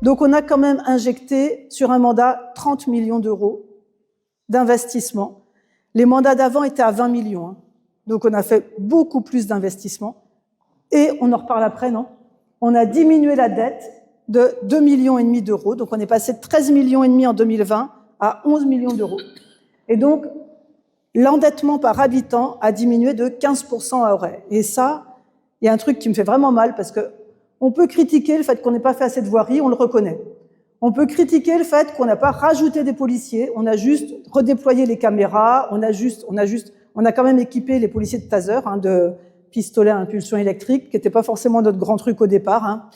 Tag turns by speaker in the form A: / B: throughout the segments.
A: Donc on a quand même injecté sur un mandat 30 millions d'euros d'investissement. Les mandats d'avant étaient à 20 millions. Hein. Donc on a fait beaucoup plus d'investissement. Et on en reparle après, non? On a diminué la dette de 2,5 millions d'euros. Donc on est passé de 13,5 millions en 2020 à 11 millions d'euros. Et donc l'endettement par habitant a diminué de 15% à Auray. Et ça, il y a un truc qui me fait vraiment mal parce que on peut critiquer le fait qu'on n'ait pas fait assez de voirie, on le reconnaît. On peut critiquer le fait qu'on n'a pas rajouté des policiers, on a juste redéployé les caméras, on a quand même équipé les policiers de taser, hein, de pistolets à impulsion électrique, qui n'était pas forcément notre grand truc au départ. Hein.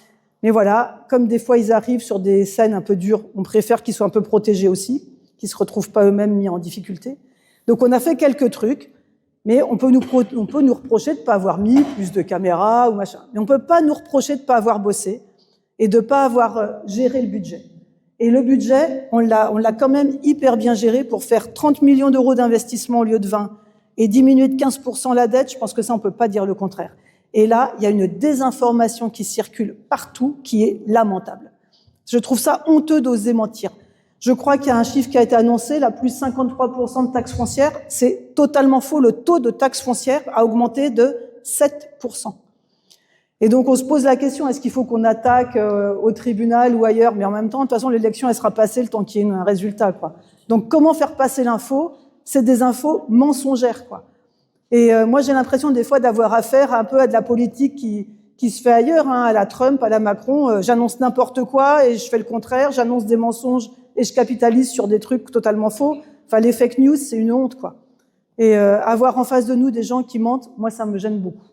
A: Mais voilà, comme des fois ils arrivent sur des scènes un peu dures, on préfère qu'ils soient un peu protégés aussi, qu'ils ne se retrouvent pas eux-mêmes mis en difficulté. Donc on a fait quelques trucs, mais on peut nous reprocher de ne pas avoir mis plus de caméras ou machin. Mais on ne peut pas nous reprocher de ne pas avoir bossé et de ne pas avoir géré le budget. Et le budget, on l'a quand même hyper bien géré pour faire 30 millions d'euros d'investissement au lieu de 20 et diminuer de 15% la dette. Je pense que ça, on ne peut pas dire le contraire. Et là, il y a une désinformation qui circule partout qui est lamentable. Je trouve ça honteux d'oser mentir. Je crois qu'il y a un chiffre qui a été annoncé, là, plus 53% de taxes foncières. C'est totalement faux. Le taux de taxes foncières a augmenté de 7%. Et donc, on se pose la question, est-ce qu'il faut qu'on attaque au tribunal ou ailleurs? Mais en même temps, de toute façon, l'élection, elle sera passée le temps qu'il y ait un résultat, quoi. Donc, comment faire passer l'info? C'est des infos mensongères, quoi. Et moi, j'ai l'impression, des fois, d'avoir affaire un peu à de la politique qui se fait ailleurs, hein, à la Trump, à la Macron. J'annonce n'importe quoi et je fais le contraire. J'annonce des mensonges et je capitalise sur des trucs totalement faux. Enfin, les fake news, c'est une honte, quoi. Et avoir en face de nous des gens qui mentent, moi, ça me gêne beaucoup.